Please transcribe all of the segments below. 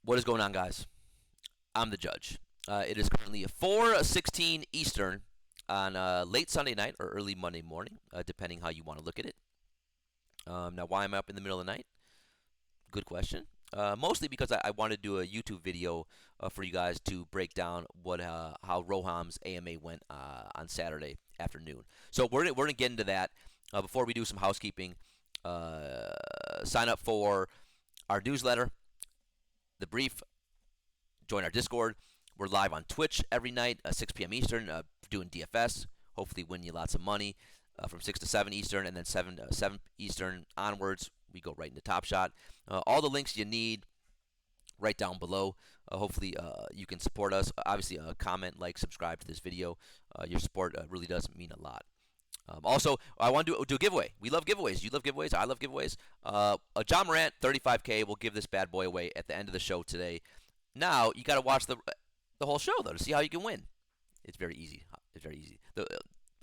What is going on, guys? I'm the judge. It is currently 4:16 Eastern on late Sunday night or early Monday morning, depending how you want to look at it. Now, why am I up in the middle of the night? Good question. Mostly because I wanted to do a YouTube video for you guys to break down how Roham's AMA went on Saturday afternoon. So we're gonna get into that. Before we do some housekeeping, sign up for our newsletter, The Brief. Join our Discord. We're live on Twitch every night, 6 p.m. Eastern, doing DFS. Hopefully, win you lots of money from 6 to 7 Eastern, and then 7 to 7 Eastern onwards. We go right into TopShot. All the links you need right down below. Hopefully, you can support us. Obviously, comment, like, subscribe to this video. Your support really does mean a lot. Also, I want to do a giveaway. We love giveaways. You love giveaways. I love giveaways. A John Morant 35K. We'll give this bad boy away at the end of the show today. Now you got to watch the whole show though to see how you can win. It's very easy. It's very easy. But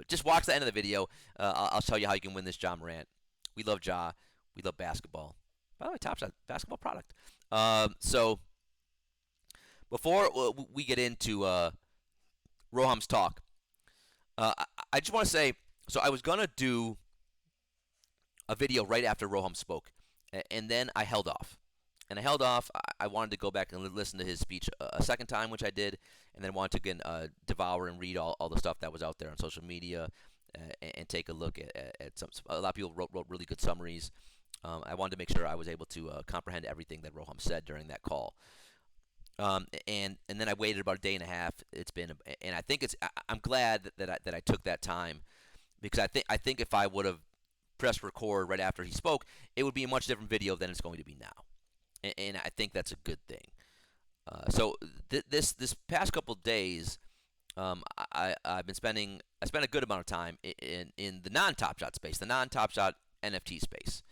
just watch the end of the video. I'll tell you how you can win this John Morant. We love Ja. We love basketball. By the way, TopShot basketball product. So before we get into Roham's talk, I just want to say. So I was gonna do a video right after Roham spoke, and then I held off. I wanted to go back and listen to his speech a second time, which I did, and then wanted to again devour and read all the stuff that was out there on social media and take a look at some. A lot of people wrote really good summaries. I wanted to make sure I was able to comprehend everything that Roham said during that call. And then I waited about a day and a half. It's been, and I think I'm glad that I took that time, because I think if I would have pressed record right after he spoke, it would be a much different video than it's going to be now. And I think that's a good thing. So this past couple of days, I spent a good amount of time in the non-TopShot space, the non-TopShot NFT space,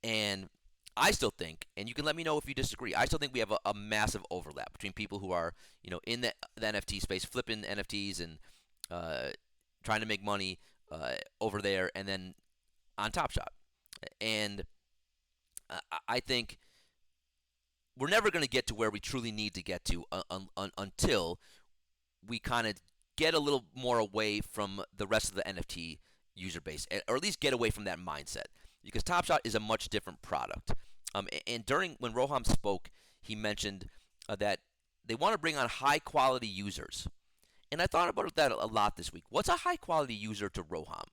and I still think, and you can let me know if you disagree, I still think we have a massive overlap between people who are in the NFT space, flipping NFTs and trying to make money over there, and then on TopShot, and I think we're never going to get to where we truly need to get to until we kind of get a little more away from the rest of the NFT user base, or at least get away from that mindset, because TopShot is a much different product. And when Roham spoke, he mentioned that they want to bring on high-quality users. And I thought about that a lot this week. What's a high-quality user to Roham?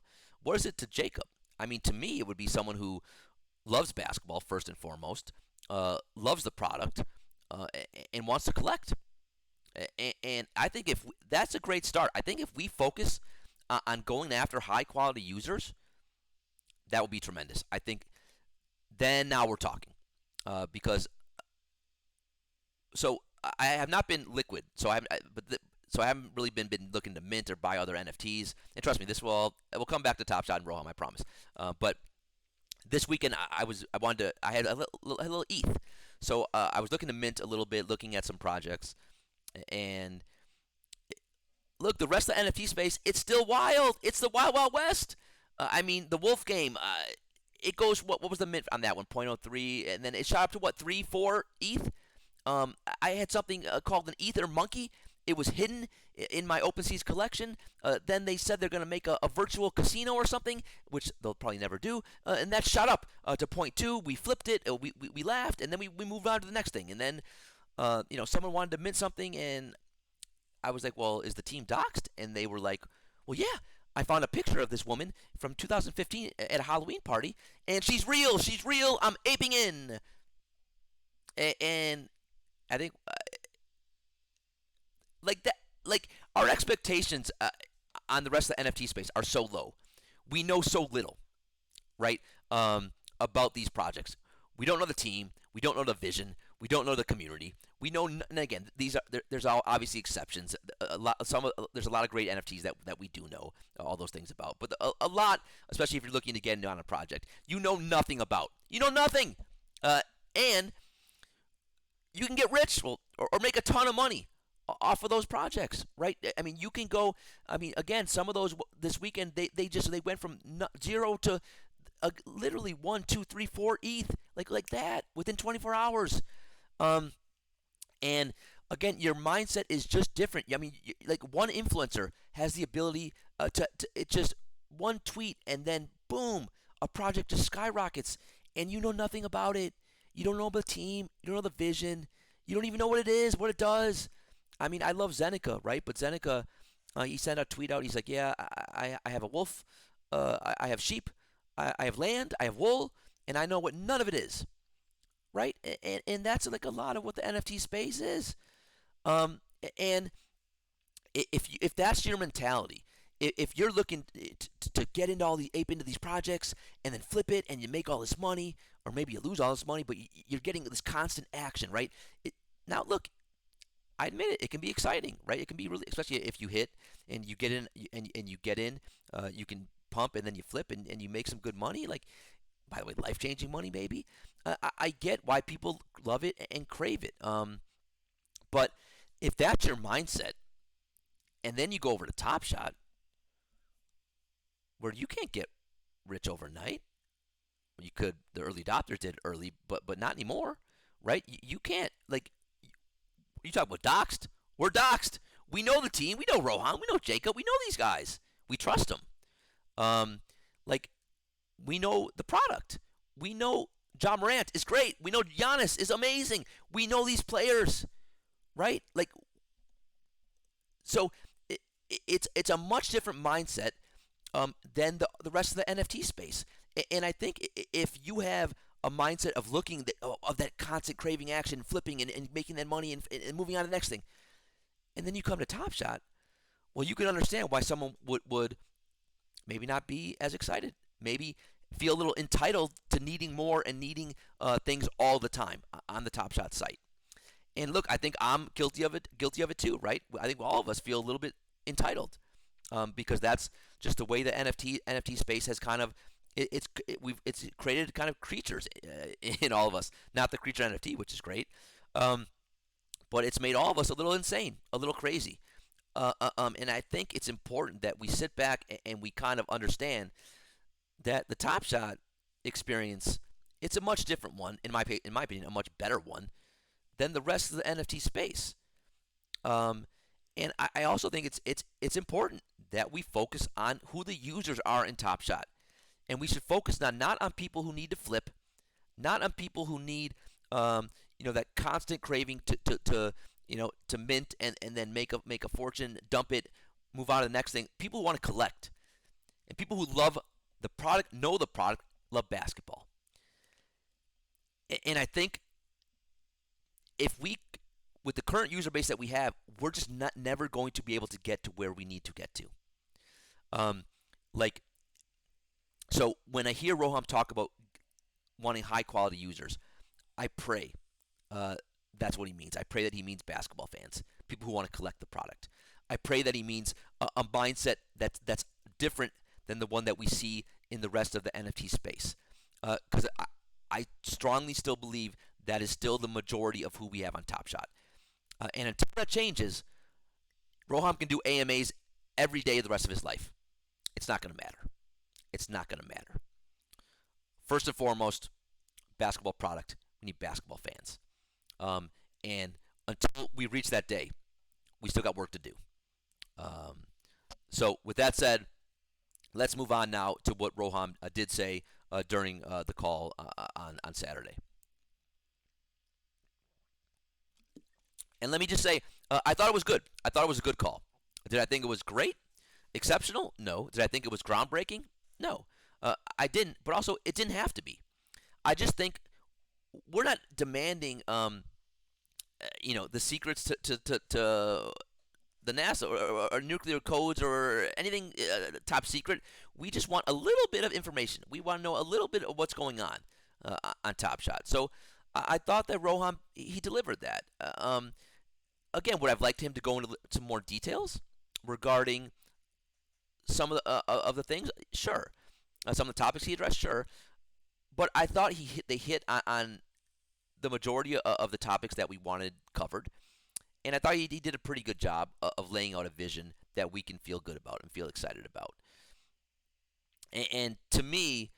What is it to Jacob? I mean, to me, it would be someone who loves basketball, first and foremost, loves the product, and wants to collect. And I think that's a great start. I think if we focus on going after high-quality users, that would be tremendous. I think then now we're talking. Because so I have not been liquid, so I haven't really been looking to mint or buy other NFTs. And trust me, we'll come back to TopShot and Roham, I promise. But this weekend, I had a little ETH, so I was looking to mint a little bit, looking at some projects, and look, the rest of the NFT space, it's still wild. It's the wild, wild west. I mean, the Wolf game, it goes, what was the mint on that one? 0.03, and then it shot up to what, 3, 4 ETH? I had something called an Ether Monkey. It was hidden in my OpenSeas collection. Then they said they're going to make a virtual casino or something, which they'll probably never do. And that shot up to 0.2. We flipped it. We laughed, and then we moved on to the next thing. And then, someone wanted to mint something, and I was like, well, is the team doxxed? And they were like, well, yeah. I found a picture of this woman from 2015 at a Halloween party, and she's real. She's real. I'm aping in. And I think like our expectations on the rest of the NFT space are so low. We know so little, right, about these projects. We don't know the team. We don't know the vision. We don't know the community. We know, and again, there's obviously exceptions. There's a lot of great NFTs that we do know all those things about. But a lot, especially if you're looking to get into on a project, you know nothing about. You know nothing, and you can get rich or make a ton of money off of those projects, right? I mean, you can go. I mean, again, some of those this weekend they went from 0 to literally 1, 2, 3, 4 ETH like that within 24 hours. And again, your mindset is just different. I mean, like one influencer has the ability to it just one tweet and then boom, a project just skyrockets, and you know nothing about it. You don't know the team. You don't know the vision. You don't even know what it is, what it does. I mean, I love Zeneca, right? But Zeneca, he sent a tweet out. He's like, yeah, I have a wolf. I have sheep. I have land. I have wool, and I know what none of it is, right? And that's like a lot of what the NFT space is. Um, and if that's your mentality, if you're looking to get into all the ape into these projects and then flip it and you make all this money, or maybe you lose all this money, but you're getting this constant action, right? Now look, I admit it, it can be exciting, right? It can be really, especially if you hit and you get in and you get in, you can pump and then you flip and you make some good money. Like, by the way, life changing money, maybe. I get why people love it and crave it. But if that's your mindset, and then you go over to TopShot, where you can't get rich overnight. You could, the early adopters did early, but not anymore, right? You can't, like, you talk about doxed. We're doxed. We know the team. We know Roham. We know Jacob. We know these guys. We trust them. Like, we know the product. We know John Morant is great. We know Giannis is amazing. We know these players, right? Like, so it's a much different mindset than the rest of the NFT space. And I think if you have a mindset of looking of that constant craving action, flipping and making that money and moving on to the next thing, and then you come to Top Shot, well, you can understand why someone would maybe not be as excited, maybe feel a little entitled to needing more and needing things all the time on the Top Shot site. And look, I think I'm guilty of it too, right? I think all of us feel a little bit entitled because that's just the way the NFT space has kind of it's created kind of creatures in all of us. Not the creature NFT, which is great, but it's made all of us a little insane, a little crazy. And I think it's important that we sit back and we kind of understand that the Top Shot experience, it's a much different one in my opinion, a much better one than the rest of the NFT space. And I also think it's important that we focus on who the users are in Top Shot, and we should focus not on people who need to flip, not on people who need that constant craving to mint and then make a fortune, dump it, move on to the next thing. People who want to collect, and people who love the product, know the product, love basketball. And I think if we, with the current user base that we have, we're just never going to be able to get to where we need to get to. Like, so when I hear Roham talk about wanting high quality users, I pray that's what he means. I pray that he means basketball fans, people who want to collect the product. I pray that he means a mindset that's different than the one that we see in the rest of the NFT space. Because I strongly still believe that is still the majority of who we have on Top Shot. And until that changes, Roham can do AMAs every day of the rest of his life. It's not going to matter. It's not going to matter. First and foremost, basketball product. We need basketball fans. And until we reach that day, we still got work to do. So with that said, let's move on now to what Roham did say during the call on Saturday. And let me just say, I thought it was good. I thought it was a good call. Did I think it was great? Exceptional? No. Did I think it was groundbreaking? No. I didn't, but also it didn't have to be. I just think we're not demanding, the secrets to the NASA or nuclear codes or anything top secret. We just want a little bit of information. We want to know a little bit of what's going on Top Shot. So I thought that Roham, he delivered that. Again, would I've liked him to go into some more details regarding some of the things? Sure. Some of the topics he addressed? Sure. But I thought they hit on the majority of the topics that we wanted covered. And I thought he did a pretty good job of laying out a vision that we can feel good about and feel excited about. And to me,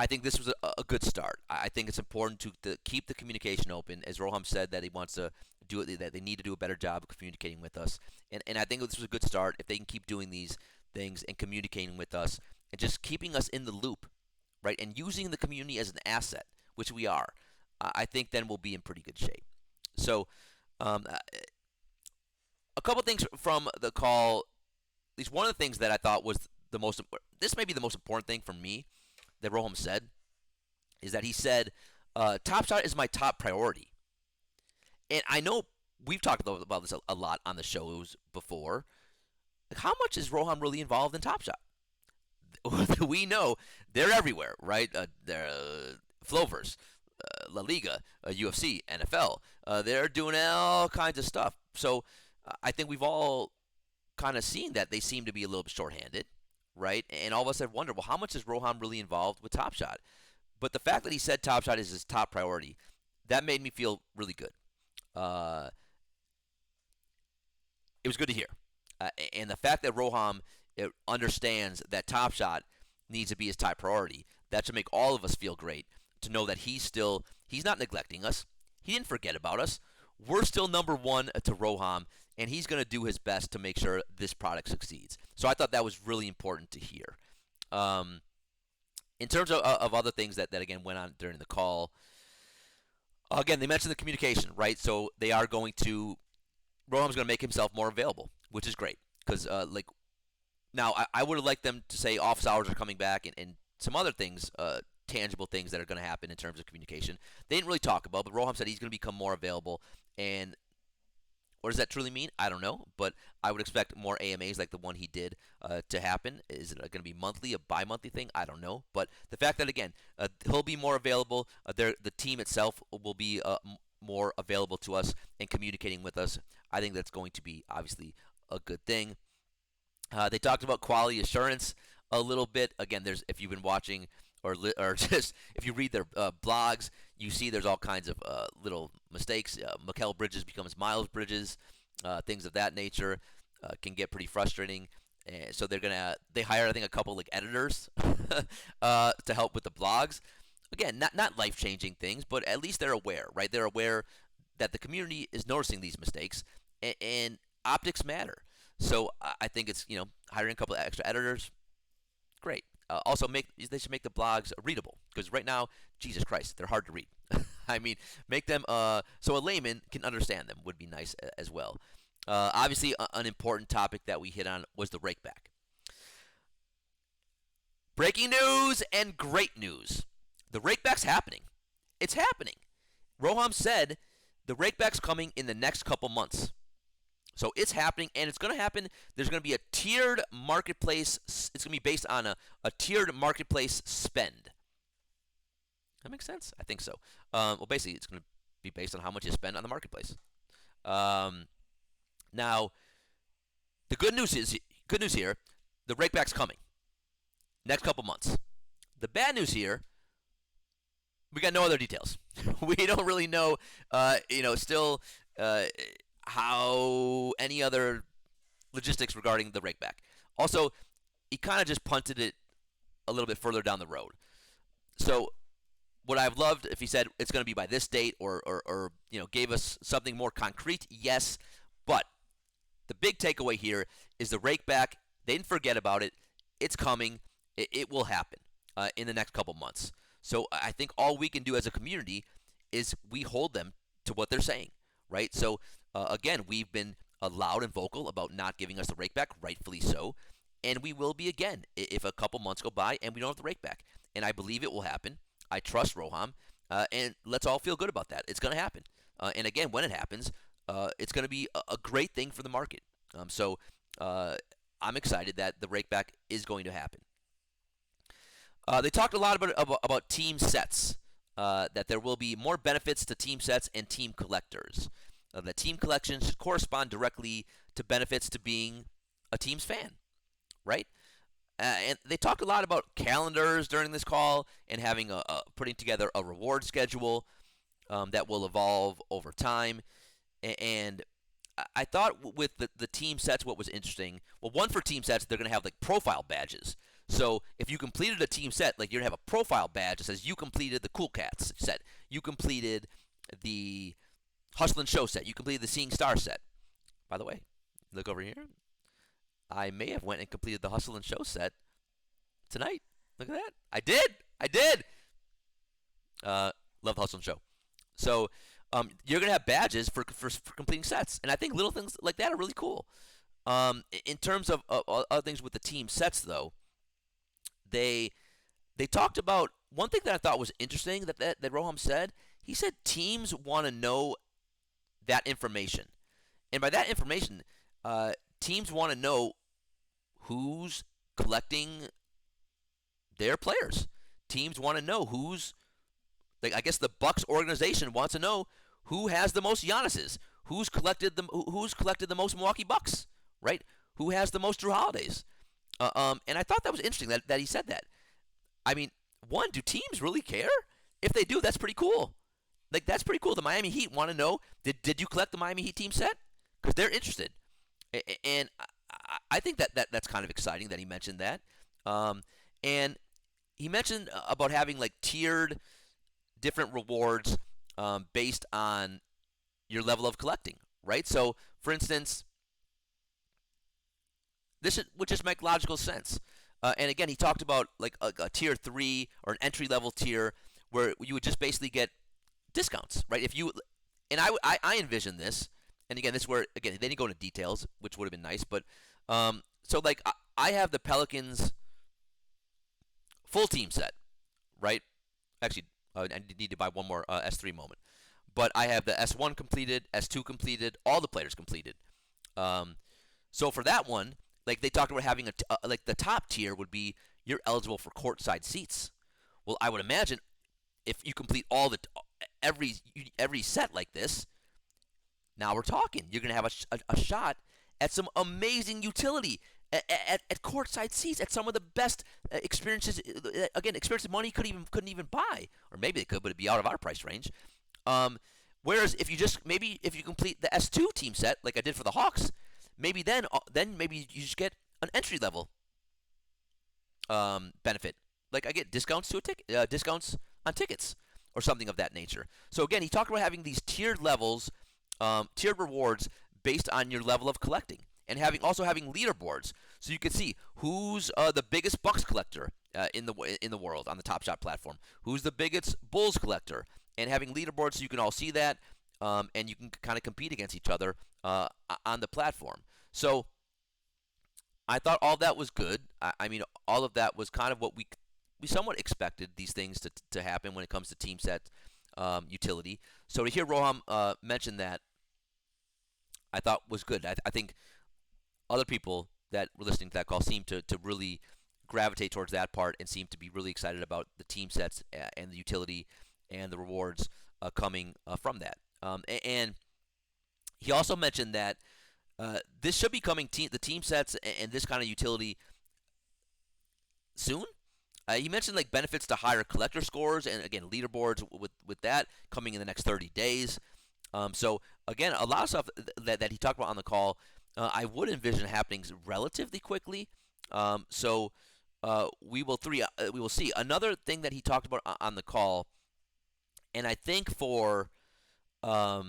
I think this was a good start. I think it's important to keep the communication open, as Roham said that he wants to do it, that they need to do a better job of communicating with us, and I think this was a good start if they can keep doing these things and communicating with us and just keeping us in the loop, right, and using the community as an asset, which we are. I think then we'll be in pretty good shape. So, um, a couple things from the call. At least one of the things that I thought was the most. This may be the most important thing for me that Roham said is that he said, "Top Shot is my top priority." And I know we've talked about this a lot on the shows before. How much is Roham really involved in Top Shot? We know they're everywhere, right? They're Flover's, La Liga, UFC, NFL. They're doing all kinds of stuff. So I think we've all kind of seen that they seem to be a little bit shorthanded, right? And all of us have wondered, well, how much is Roham really involved with Top Shot? But the fact that he said Top Shot is his top priority, that made me feel really good. Uh, it was good to hear. And the fact that Roham understands that Top Shot needs to be his top priority, that should make all of us feel great to know that he's not neglecting us. He didn't forget about us. We're still number one to Roham, and he's going to do his best to make sure this product succeeds. So I thought that was really important to hear. In terms of other things that again went on during the call, again, they mentioned the communication, right? So they are going to, Roham's going to make himself more available, which is great. Because, now I would have liked them to say office hours are coming back and some other things, tangible things that are going to happen in terms of communication. They didn't really talk about, but Roham said he's going to become more available. And what does that truly mean? I don't know, but I would expect more AMAs like the one he did to happen. Is it going to be monthly, a bi-monthly thing? I don't know. But the fact that, again, he'll be more available, the team itself will be more available to us and communicating with us, I think that's going to be, obviously, a good thing. They talked about quality assurance a little bit. Again, if you've been watching or just if you read their blogs, you see there's all kinds of little mistakes. Mikal Bridges becomes Miles Bridges, things of that nature can get pretty frustrating. And so they hired, I think, a couple like editors to help with the blogs. Again, not life-changing things, but at least they're aware, right? They're aware that the community is noticing these mistakes, and optics matter. So I think it's, hiring a couple of extra editors, great. Also, they should make the blogs readable, because right now, Jesus Christ, they're hard to read. I mean, make them so a layman can understand them would be nice as well. Obviously, an important topic that we hit on was the Rakeback. Breaking news and great news. The Rakeback's happening. It's happening. Roham said the Rakeback's coming in the next couple months. So it's happening, and it's going to happen. There's going to be a tiered marketplace. It's going to be based on a tiered marketplace spend. That makes sense? I think so. Well, basically, it's going to be based on how much you spend on the marketplace. Now, the good news here, the Rakeback's coming. Next couple months. The bad news here, we got no other details. We don't really know, still how any other logistics regarding the Rakeback. Also, he kind of just punted it a little bit further down the road. So, would I have loved if he said it's going to be by this date or gave us something more concrete? Yes, but the big takeaway here is the Rakeback. They didn't forget about it. It's coming. It will happen in the next couple months. So I think all we can do as a community is we hold them to what they're saying, right? So again, we've been loud and vocal about not giving us the Rakeback, rightfully so, and we will be again if a couple months go by and we don't have the Rakeback. And I believe it will happen. I trust Roham, and let's all feel good about that. It's going to happen. And again, when it happens, it's going to be a great thing for the market. So I'm excited that the Rakeback is going to happen. They talked a lot about team sets, that there will be more benefits to team sets and team collectors. The team collections should correspond directly to benefits to being a team's fan, right? And they talked a lot about calendars during this call and having putting together a reward schedule that will evolve over time. And I thought with the team sets, what was interesting, well, one for team sets, they're going to have like profile badges. So if you completed a team set, like you're gonna have a profile badge that says you completed the Cool Cats set, you completed the Hustle and Show set, you completed the Seeing Star set. By the way, look over here. I may have went and completed the Hustle and Show set tonight. Look at that. I did. I did. Love the Hustle and Show. So you're gonna have badges for completing sets, and I think little things like that are really cool. In terms of other things with the team sets, though, they talked about one thing that I thought was interesting that Roham said. He said teams want to know that information, and by that information, teams want to know who's collecting their players. Teams want to know who's like I guess the Bucks organization wants to know who has the most Giannis's, who's collected the most Milwaukee Bucks, right? Who has the most Drew Holidays? And I thought that was interesting that he said that. I mean, one, do teams really care? If they do, that's pretty cool. Like that's pretty cool. The Miami Heat want to know did you collect the Miami Heat team set? Because they're interested, and I think that's kind of exciting that he mentioned that. And he mentioned about having like tiered different rewards based on your level of collecting, right? So, for instance, this would just make logical sense. And again, he talked about like a tier 3 or an entry level tier where you would just basically get discounts, right? If you and I envision this, and again, this is where again they didn't go into details, which would have been nice, but so like I have the Pelicans full team set, right? Actually, I need to buy one more S3 moment, but I have the S1 completed, S2 completed, all the players completed. So for that one, like they talked about having like the top tier would be you're eligible for courtside seats. Well, I would imagine if you complete all every set like this, now we're talking. You're gonna have a shot at some amazing utility at courtside seats at some of the best experiences. Again, experiences money couldn't even buy, or maybe they could, but it'd be out of our price range. Whereas if you complete the S2 team set like I did for the Hawks, maybe then maybe you just get an entry level benefit. Like I get discounts discounts on tickets or something of that nature. So again, he talked about having these tiered levels, tiered rewards based on your level of collecting, and also having leaderboards, so you can see who's the biggest Bucks collector in the world on the TopShot platform, who's the biggest Bulls collector, and having leaderboards so you can all see that, and you can kind of compete against each other on the platform. So I thought all that was good. I mean, all of that was kind of what we somewhat expected these things to happen when it comes to team set utility. So to hear Roham mention that, I thought was good. I think other people that were listening to that call seemed to really gravitate towards that part and seem to be really excited about the team sets and the utility and the rewards coming from that. And he also mentioned that this should be coming the team sets and this kind of utility soon. He mentioned like benefits to higher collector scores and again leaderboards with that coming in the next 30 days. So again, a lot of stuff that he talked about on the call, I would envision happening relatively quickly. So we will see. Another thing that he talked about on the call, and I think for a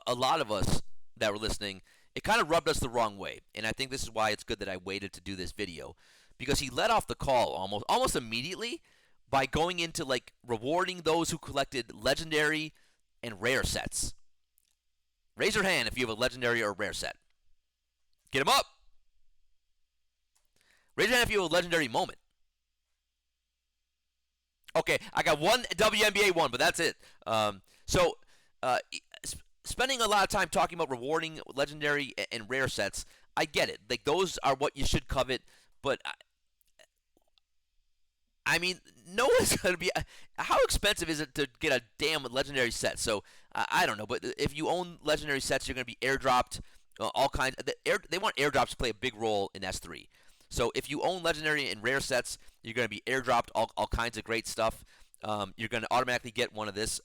lot of us that were listening, it kind of rubbed us the wrong way. And I think this is why it's good that I waited to do this video, because he let off the call almost immediately by going into like rewarding those who collected legendary and rare sets. Raise your hand if you have a legendary or rare set. Get them up. Raise your hand if you have a legendary moment. Okay, I got one WNBA one, but that's it. So spending a lot of time talking about rewarding legendary and rare sets, I get it. Like those are what you should covet, but I mean, no one's going to be. How expensive is it to get a damn legendary set? So I don't know, but if you own legendary sets, you're going to be airdropped all kinds. They want airdrops to play a big role in S3. So if you own legendary and rare sets, you're going to be airdropped all kinds of great stuff. You're going to automatically get one of this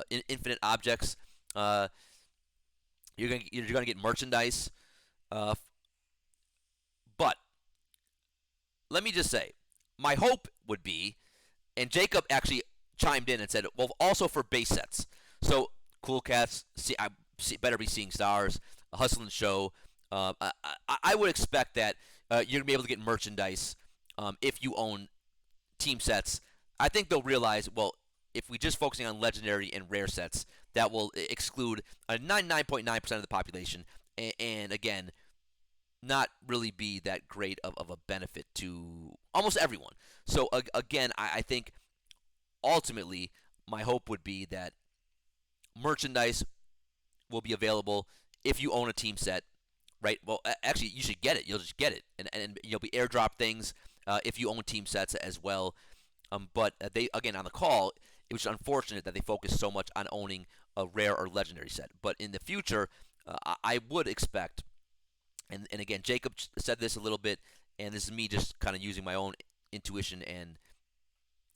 infinite objects. You're going to get merchandise. But let me just say, my hope would be, and Jacob actually chimed in and said, well, also for base sets. So, Cool Cats, better be seeing stars, Hustle and Show. I would expect that you're going to be able to get merchandise if you own team sets. I think they'll realize, well, if we just focusing on legendary and rare sets, that will exclude 99.9% of the population. And again, not really be that great of a benefit to almost everyone. So again, I think ultimately my hope would be that merchandise will be available if you own a team set, right? Well, actually, you should get it. You'll just get it, and you'll be airdrop things if you own team sets as well. But they again on the call, it was unfortunate that they focused so much on owning a rare or legendary set. But in the future, I would expect, and again, Jacob said this a little bit, and this is me just kind of using my own intuition and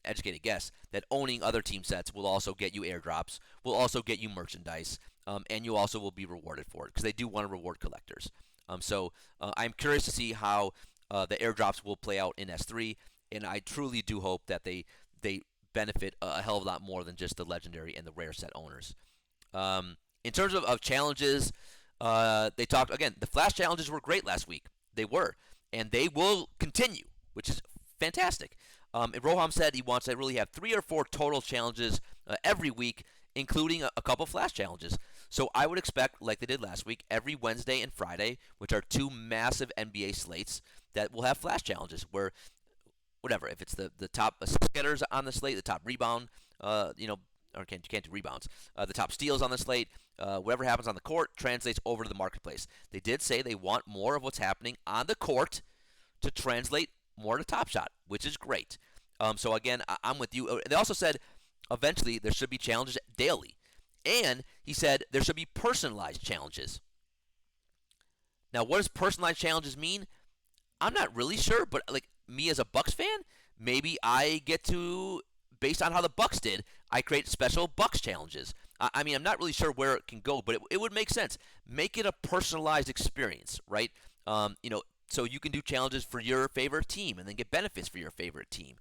educated guess, that owning other team sets will also get you airdrops, will also get you merchandise, and you also will be rewarded for it because they do want to reward collectors. So I'm curious to see how the airdrops will play out in S3, and I truly do hope that they benefit a hell of a lot more than just the legendary and the rare set owners. In terms of challenges, they talked again. The flash challenges were great last week. They were, and they will continue, which is fantastic. And Roham said he wants to really have 3 or 4 total challenges every week, including a couple flash challenges. So I would expect, like they did last week, every Wednesday and Friday, which are 2 massive NBA slates, that will have flash challenges where, whatever, if it's the top getters on the slate, the top rebound, or you can't do rebounds, the top steals on the slate, whatever happens on the court translates over to the marketplace. They did say they want more of what's happening on the court to translate more to TopShot, which is great. So again, I'm with you. They also said eventually there should be challenges daily, and he said there should be personalized challenges. Now, what does personalized challenges mean? I'm not really sure, but like me as a Bucks fan, maybe I get to, based on how the Bucks did, I create special Bucks challenges. I mean, I'm not really sure where it can go, but it would make sense. Make it a personalized experience, right? So you can do challenges for your favorite team and then get benefits for your favorite team.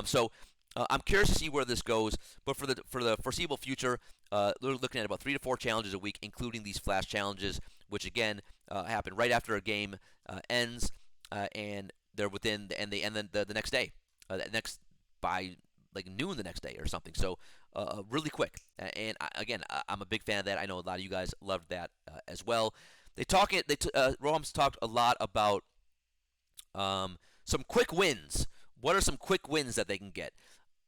So I'm curious to see where this goes. But for the foreseeable future, we're looking at about 3 to 4 challenges a week, including these flash challenges, which again happen right after a game ends, and they're within and they end the next day, by like noon the next day or something. So really quick. And again, I'm a big fan of that. I know a lot of you guys loved that as well. Roham's talked a lot about some quick wins. What are some quick wins that they can get?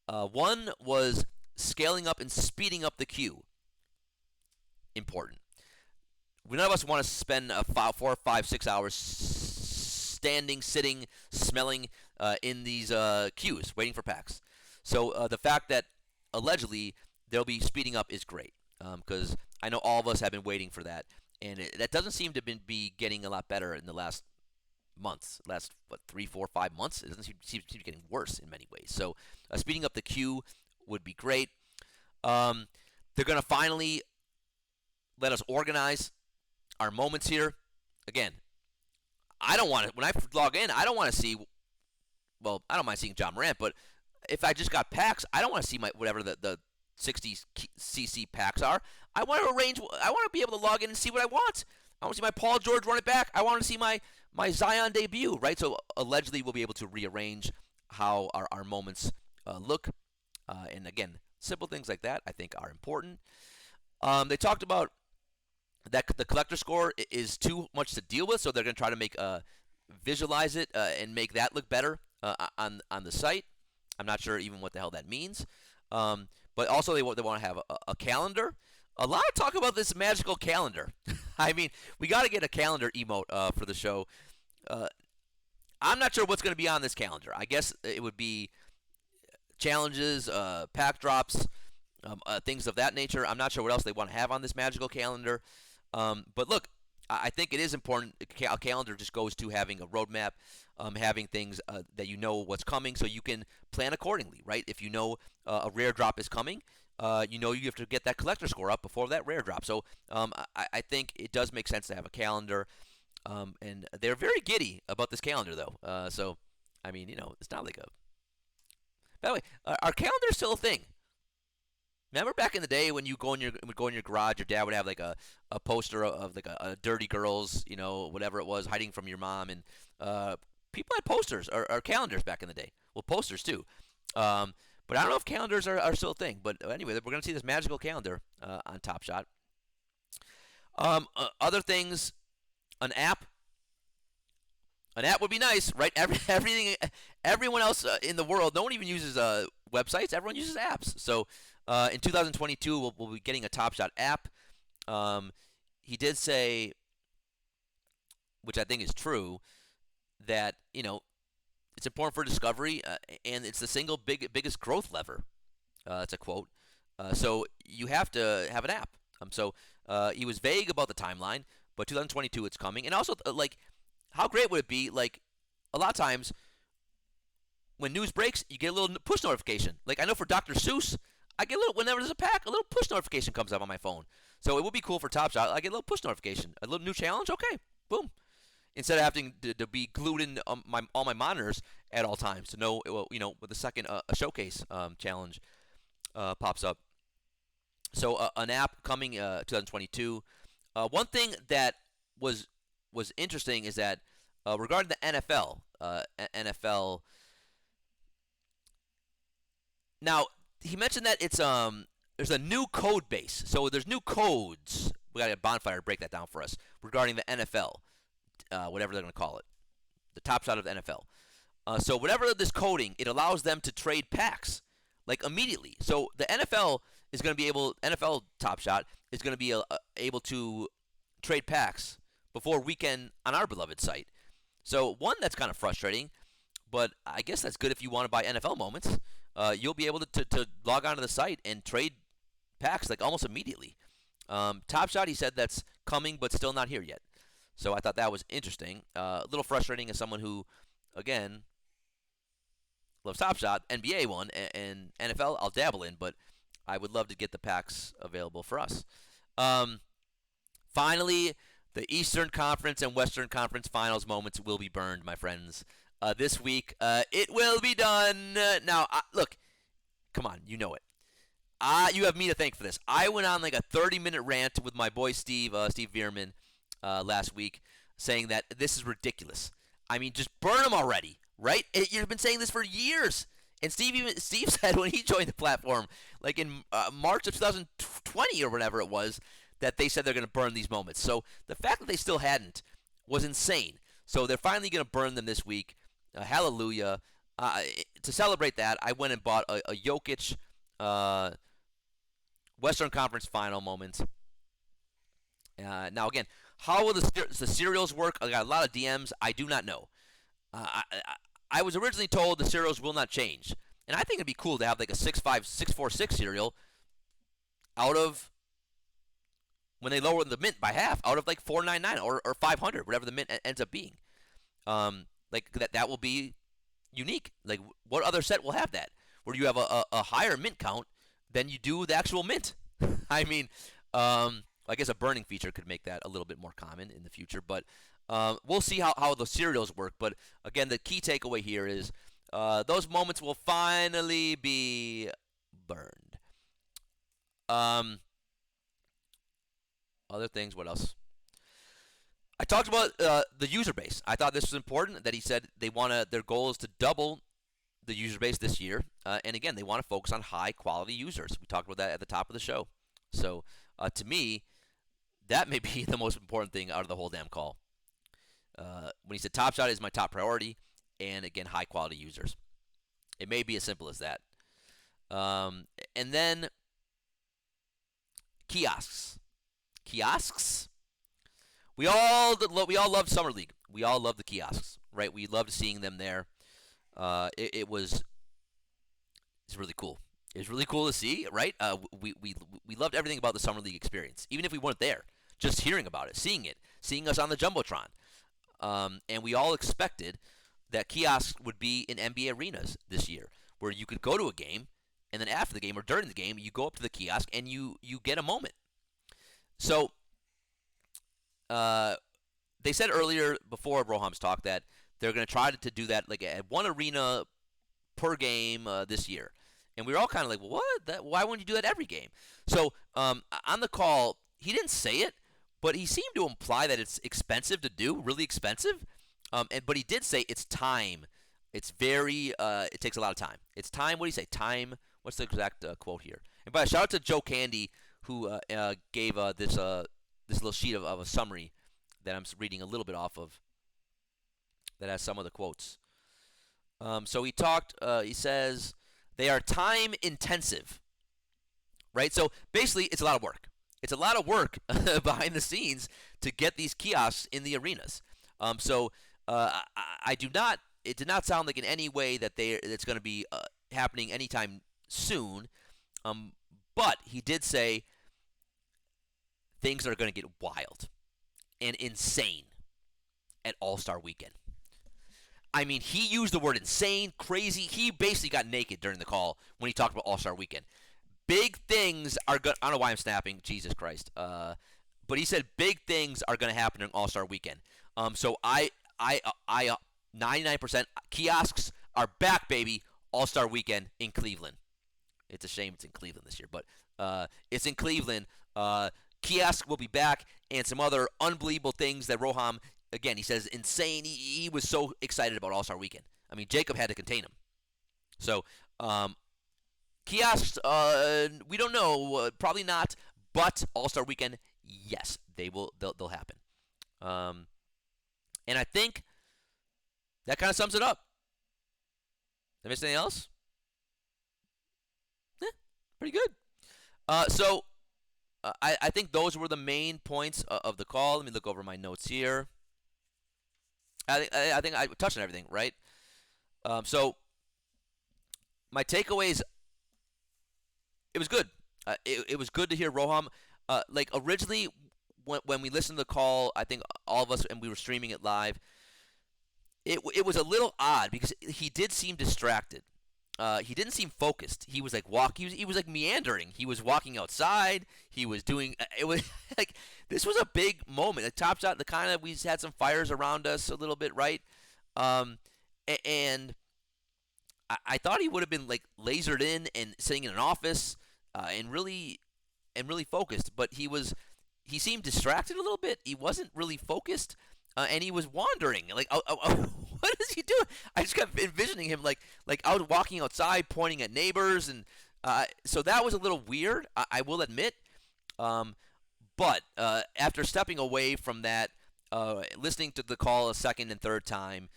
One was scaling up and speeding up the queue. Important. None of us want to spend 4, 5, 6 hours standing, sitting, smelling in these queues, waiting for packs. So the fact that allegedly they'll be speeding up is great, because I know all of us have been waiting for that. And that doesn't seem to be getting a lot better in the last months. 3, 4, 5 months? It doesn't seem to be getting worse in many ways. So speeding up the queue would be great. They're going to finally let us organize our moments here. Again, I don't want to, when I log in, I don't want to see, well, I don't mind seeing John Morant, but if I just got packs, I don't want to see whatever the 60cc packs are. I want to be able to log in and see what I want. I want to see my Paul George run it back. I want to see my Zion debut, right? So allegedly we'll be able to rearrange how our moments look. And again, simple things like that I think are important. They talked about that the collector score is too much to deal with, so they're going to try to visualize it and make that look better on the site. I'm not sure even what the hell that means. But also they want to have a calendar. A lot of talk about this magical calendar. I mean, we got to get a calendar emote for the show. I'm not sure what's going to be on this calendar. I guess it would be challenges, pack drops, things of that nature. I'm not sure what else they want to have on this magical calendar. But look, I think it is important. A calendar just goes to having a roadmap, having things that you know what's coming, so you can plan accordingly, right? If you know a rare drop is coming, you have to get that collector score up before that rare drop. So I think it does make sense to have a calendar, and they're very giddy about this calendar, though. So I mean, it's not like a. By the way, are calendars still a thing? Remember back in the day when you would go in your garage, your dad would have like a poster of like a dirty girls, whatever it was, hiding from your mom, and uh, people had posters or calendars back in the day. Well, posters too. Um, but I don't know if calendars are still a thing. But anyway, we're gonna see this magical calendar on Top Shot. Other things, an app. An app would be nice, right? Everyone else in the world, no one even uses websites. Everyone uses apps. So in 2022, we'll be getting a Top Shot app. Um, he did say, which I think is true, that it's important for discovery, and it's the single biggest growth lever. That's a quote. So you have to have an app. So he was vague about the timeline, but 2022 it's coming, and also like, how great would it be? Like, a lot of times when news breaks, you get a little push notification. Like, I know for Dr. Seuss, I get a little, whenever there's a pack, a little push notification comes up on my phone. So it would be cool for Top Shot. I get a little push notification, a little new challenge. Okay, boom. Instead of having to be glued in all my monitors at all times to know, with the second a showcase challenge pops up. So an app coming 2022. One thing that was interesting is that regarding the NFL, NFL. Now he mentioned that it's there's a new code base, so there's new codes. We got a bonfire to break that down for us regarding the NFL, whatever they're going to call it, the Top Shot of the NFL. So whatever this coding, it allows them to trade packs like immediately. So the NFL is going to be NFL Top Shot is going to be able to trade packs before weekend on our beloved site. So one, that's kind of frustrating, but I guess that's good if you want to buy NFL moments. You'll be able to log onto the site and trade packs like almost immediately. Top Shot, he said that's coming, but still not here yet. So I thought that was interesting. A little frustrating as someone who, again, loves Top Shot, NBA one, and NFL I'll dabble in, but I would love to get the packs available for us. Finally, the Eastern Conference and Western Conference Finals moments will be burned, my friends. This week, it will be done. Now, look, come on, you know it. You have me to thank for this. I went on like a 30-minute rant with my boy Steve Veerman, last week, saying that this is ridiculous. I mean, just burn them already, right? You've been saying this for years. And Steve said when he joined the platform, like in March of 2020 or whatever it was, that they said they're going to burn these moments. So the fact that they still hadn't was insane. So they're finally going to burn them this week. Hallelujah. To celebrate that, I went and bought a Jokic Western Conference Final moment. Now, again, how will the serials work? I got a lot of DMs. I do not know. I was originally told the serials will not change. And I think it'd be cool to have like a 6.5, 6.46 serial out of, when they lower the mint by half, out of like 499 or 500, whatever the mint ends up being. Like that will be unique. Like, what other set will have that? Where you have a higher mint count than you do the actual mint. I mean, I guess a burning feature could make that a little bit more common in the future. But we'll see how the serials work. But again, the key takeaway here is those moments will finally be burned. Other things, what else? I talked about the user base. I thought this was important, that he said their goal is to double the user base this year. And again, they want to focus on high quality users. We talked about that at the top of the show. So to me, that may be the most important thing out of the whole damn call. When he said Top Shot is my top priority, and again, high quality users. It may be as simple as that. And then kiosks. Kiosks. We all loved Summer League. We all loved the kiosks, right? We loved seeing them there. It's really cool. It was really cool to see, right? We loved everything about the Summer League experience, even if we weren't there. Just hearing about it, seeing us on the jumbotron, and we all expected that kiosks would be in NBA arenas this year, where you could go to a game, and then after the game or during the game, you go up to the kiosk and you get a moment. So they said earlier before Roham's talk that they're going to try to do that like at one arena per game this year. And we were all kind of like, well, what? Why wouldn't you do that every game? So on the call, he didn't say it, but he seemed to imply that it's expensive to do, really expensive. But he did say it's time. It's very. It takes a lot of time. It's time. What do you say? Time. What's the exact quote here? And by the way, shout out to Joe Candy who gave this little sheet of a summary that I'm reading a little bit off of that has some of the quotes. So he talked. He says they are time intensive, right? So basically, it's a lot of work. It's a lot of work behind the scenes to get these kiosks in the arenas. So I do not. It did not sound like in any way that it's going to be happening anytime soon. But he did say things are going to get wild and insane at All-Star Weekend. I mean, he used the word insane, crazy. He basically got naked during the call when he talked about All-Star Weekend. Big things are going. I don't know why I'm snapping. Jesus Christ. But he said big things are going to happen during All-Star Weekend. So I 99% kiosks are back, baby. All-Star Weekend in Cleveland. It's a shame it's in Cleveland this year, but it's in Cleveland. Kiosk will be back, and some other unbelievable things that Roham, again, he says insane. He was so excited about All-Star Weekend. I mean, Jacob had to contain him. So, kiosks, we don't know, probably not, but All-Star Weekend, yes, they'll happen. And I think that kind of sums it up. Did I miss anything else? Pretty good. So I think those were the main points of the call. Let me look over my notes here. I think I touched on everything, right? So my takeaways, it was good. It was good to hear Roham. Like originally, when we listened to the call, I think all of us, and we were streaming it live, it was a little odd because he did seem distracted. He didn't seem focused. He was like He was like meandering. He was walking outside. He was doing. It was like this was a big moment. A TopShot. The kind of we had some fires around us a little bit, right? And I thought he would have been like lasered in and sitting in an office and really focused. But he seemed distracted a little bit. He wasn't really focused. And he was wandering. Like, what is he doing? I just kept envisioning him like out walking outside, pointing at neighbors, and so that was a little weird. I will admit. But after stepping away from that, listening to the call a second and third time,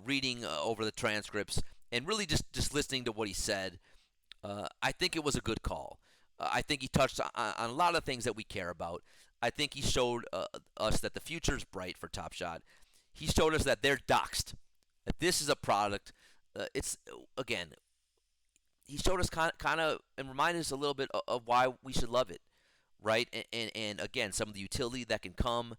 reading over the transcripts, and really just listening to what he said, I think it was a good call. I think he touched on a lot of things that we care about. I think he showed us that the future is bright for TopShot. He showed us that they're doxed. That this is a product. It's again. He showed us kind of and reminded us a little bit of why we should love it, right? And again, some of the utility that can come,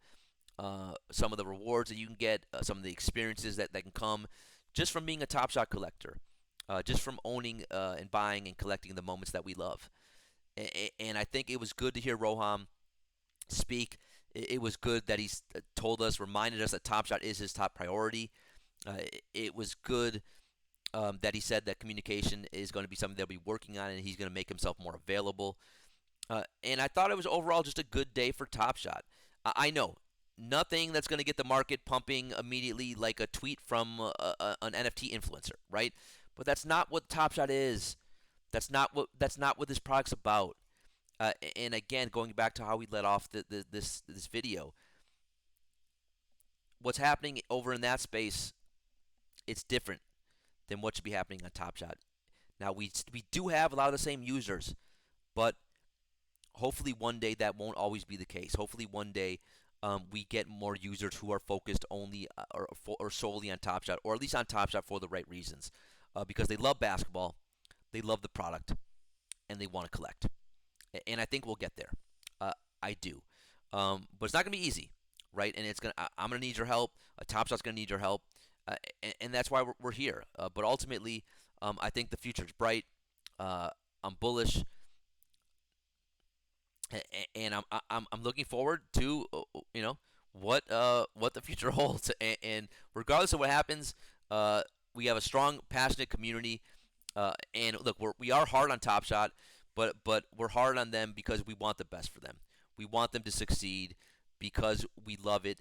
some of the rewards that you can get, some of the experiences that can come just from being a TopShot collector, just from owning and buying and collecting the moments that we love. And I think it was good to hear Roham speak. It was good that he told us, reminded us that TopShot is his top priority. It was good that he said that communication is going to be something they'll be working on, and he's going to make himself more available. And I thought it was overall just a good day for TopShot. I know nothing that's going to get the market pumping immediately like a tweet from an NFT influencer, right? But that's not what TopShot is. That's not what this product's about. And again, going back to how we let off this video, what's happening over in that space, it's different than what should be happening on TopShot. Now we do have a lot of the same users, but hopefully one day that won't always be the case. Hopefully one day we get more users who are focused only or solely on TopShot, or at least on TopShot for the right reasons, because they love basketball, they love the product, and they want to collect. And I think we'll get there. I do, but it's not gonna be easy, right? And I'm gonna need your help. TopShot's gonna need your help, and that's why we're here. But ultimately, I think the future's bright. I'm bullish, and I'm looking forward to what the future holds. And regardless of what happens, we have a strong, passionate community. And look, we are hard on Top Shot, but we're hard on them because we want the best for them. We want them to succeed because we love it,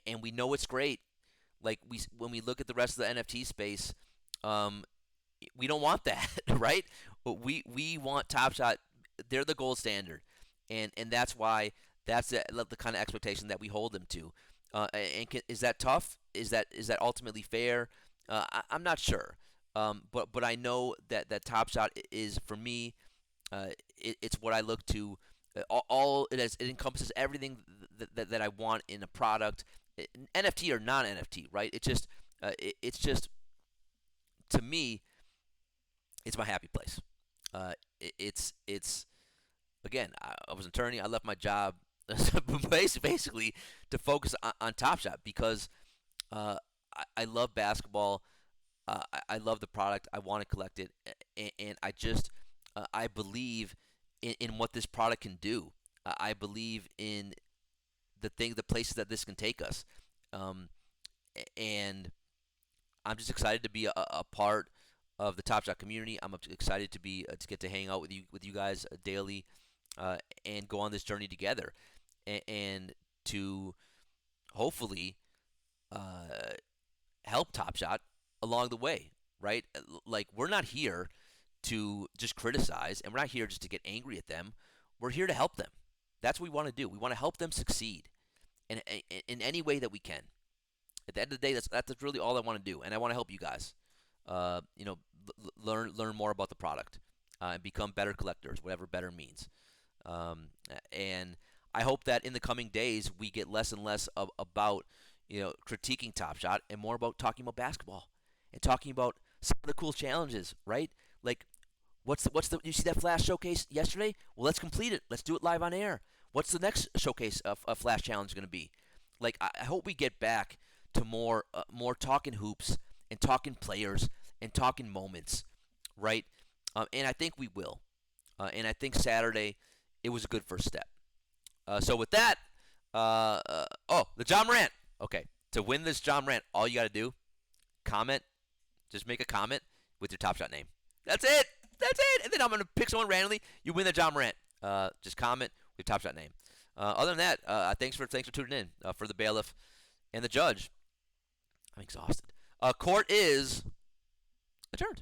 and we know it's great. Like when we look at the rest of the NFT space, um, we don't want that, right? But we want Top Shot. They're the gold standard, and that's why that's the kind of expectation that we hold them to. Is that tough? Is that ultimately fair? I'm not sure. But I know that Top Shot is for me. It's what I look to. It encompasses everything that I want in a product, NFT or non NFT, right? It's just to me, it's my happy place. It's again, I was an attorney. I left my job basically to focus on Top Shot because I love basketball. I love the product. I want to collect it, and I believe in what this product can do. I believe in the places that this can take us, um, and I'm just excited to be a part of the Top Shot community. I'm excited to get to hang out with you guys daily, and go on this journey together, and to hopefully uh, help Top Shot along the way, right? Like we're not here to just criticize, and we're not here just to get angry at them. We're here to help them. That's what we want to do. We want to help them succeed in any way that we can. At the end of the day, that's really all I want to do, and I want to help you guys. You know, learn more about the product, and become better collectors, whatever better means. Um, and I hope that in the coming days we get less and less about critiquing Top Shot and more about talking about basketball and talking about some of the cool challenges, right? Like what's the you see that flash showcase yesterday? Well, let's complete it. Let's do it live on air. What's the next showcase of flash challenge going to be? Like I hope we get back to more talking hoops and talking players and talking moments, right? And I think we will. And I think Saturday it was a good first step. So with that, the John Morant. Okay, to win this John Morant, all you got to do, comment, just make a comment with your Top Shot name. That's it. That's it. And then I'm gonna pick someone randomly. You win the John Morant. Just comment with your Top Shot name. Other than that, thanks for tuning in for the bailiff and the judge. I'm exhausted. Court is adjourned.